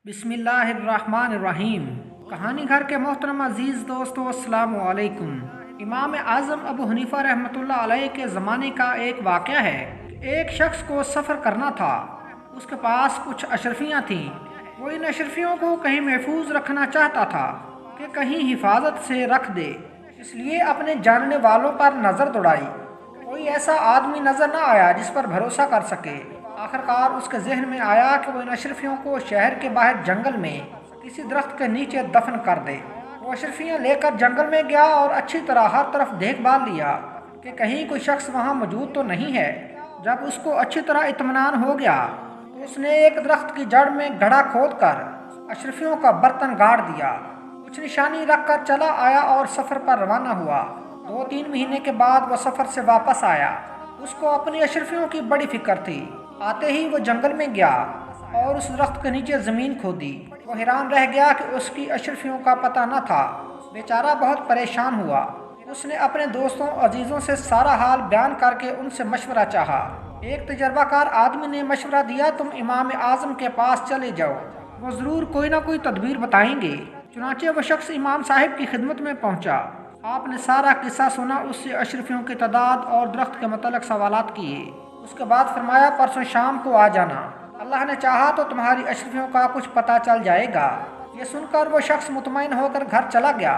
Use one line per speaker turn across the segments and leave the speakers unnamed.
बिस्मिल्लाहिर्रहमानिर्रहीम। कहानी घर के मोहतरम अजीज़ दोस्तों, अस्सलामु अलैकुम। इमाम आज़म अबू हनीफ़ा रहमतुल्लाह अलैह के ज़माने का एक वाक़या है। एक शख्स को सफ़र करना था। उसके पास कुछ अशरफियाँ थीं। वो इन अशरफियों को कहीं महफूज रखना चाहता था कि कहीं हिफाजत से रख दे, इसलिए अपने जानने वालों पर नज़र दौड़ाई। कोई ऐसा आदमी नज़र न आया जिस पर भरोसा कर सके। आखिरकार उसके जहन में आया कि वो इन अशरफियों को शहर के बाहर जंगल में किसी दरख्त के नीचे दफन कर दे। वो अशरफियाँ लेकर जंगल में गया और अच्छी तरह हर तरफ देखभाल लिया कि कहीं कोई शख्स वहाँ मौजूद तो नहीं है। जब उसको अच्छी तरह इत्मीनान हो गया तो उसने एक दरख्त की जड़ में गड्ढा खोद कर अशरफियों का बर्तन गाड़ दिया। कुछ निशानी रख कर चला आया और सफ़र पर रवाना हुआ। 2-3 महीने के बाद वह सफ़र से वापस आया। उसको अपनी अशरफियों की बड़ी फिक्र थी। आते ही वो जंगल में गया और उस दरख्त के नीचे ज़मीन खोदी। वो हैरान रह गया कि उसकी अशरफियों का पता न था। बेचारा बहुत परेशान हुआ। उसने अपने दोस्तों अजीज़ों से सारा हाल बयान करके उनसे मशवरा चाहा। एक तजर्बाकार आदमी ने मशवरा दिया, तुम इमाम आज़म के पास चले जाओ, वो ज़रूर कोई ना कोई तदबीर बताएंगे। चुनांचे वह शख्स इमाम साहिब की खिदमत में पहुंचा। आपने सारा किस्सा सुना, उससे अशरफियों की तादाद और दरख्त के मतलब सवालात किए। उसके बाद फरमाया, परसों शाम को आ जाना, अल्लाह ने चाहा तो तुम्हारी अशरफियों का कुछ पता चल जाएगा। ये सुनकर वो शख्स मुतमईन होकर घर चला गया।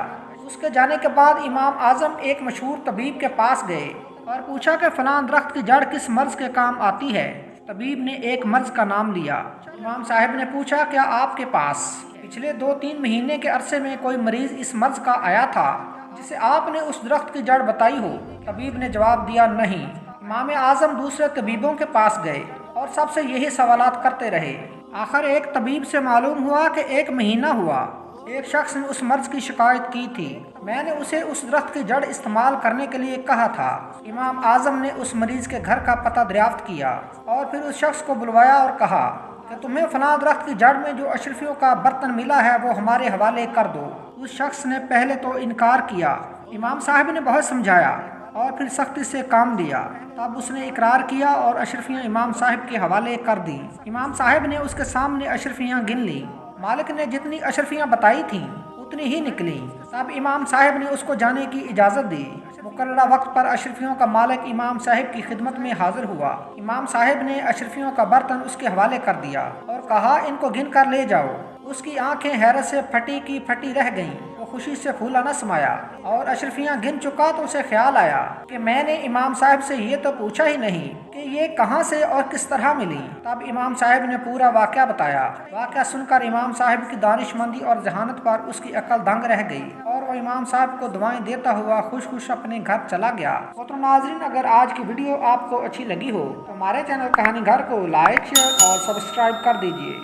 उसके जाने के बाद इमाम आज़म एक मशहूर तबीब के पास गए और पूछा कि फलां दरख्त की जड़ किस मर्ज के काम आती है। तबीब ने एक मर्ज का नाम लिया। इमाम साहब ने पूछा, क्या आपके पास पिछले 2-3 महीने के अरसे में कोई मरीज इस मर्ज का आया था जिसे आपने उस दरख्त की जड़ बताई हो? तबीब ने जवाब दिया, नहीं। इमाम आज़म दूसरे तबीबों के पास गए और सबसे यही सवालात करते रहे। आखिर एक तबीब से मालूम हुआ कि 1 महीना हुआ एक शख्स ने उस मर्ज की शिकायत की थी। मैंने उसे उस दरख्त की जड़ इस्तेमाल करने के लिए कहा था। इमाम आज़म ने उस मरीज के घर का पता दरियाफ्त किया और फिर उस शख्स को बुलवाया और कहा कि तुम्हें फलां दरख्त की जड़ में जो अशरफियों का बर्तन मिला है वो हमारे हवाले कर दो। उस शख्स ने पहले तो इनकार किया। इमाम साहब ने बहुत समझाया और फिर सख्ती से काम दिया। तब उसने इकरार किया और अशरफियाँ इमाम साहब के हवाले कर दी। इमाम साहब ने उसके सामने अशरफियाँ गिन ली। मालिक ने जितनी अशरफियाँ बताई थीं उतनी ही निकली। तब इमाम साहब ने उसको जाने की इजाज़त दी। मुकर्ररा वक्त पर अशरफियों का मालिक इमाम साहब की खिदमत में हाजिर हुआ। इमाम साहब ने अशरफियों का बर्तन उसके हवाले कर दिया और कहा, इनको गिन कर ले जाओ। उसकी आंखें हैरत से फटी की फटी रह गईं। वो खुशी से फूला न समाया और अशरफियाँ गिन चुका तो उसे ख्याल आया कि मैंने इमाम साहब से ये तो पूछा ही नहीं कि ये कहाँ से और किस तरह मिली। तब इमाम साहब ने पूरा वाक़या बताया। वाक़या सुनकर इमाम साहब की दानिशमंदी और जहानत पर उसकी अकल दंग रह गई और वो इमाम साहब को दुआएं देता हुआ खुश खुश अपने घर चला गया। तो नाज़रीन, अगर आज की वीडियो आपको अच्छी लगी हो तो हमारे चैनल कहानी घर को लाइक, शेयर और सब्सक्राइब कर दीजिए।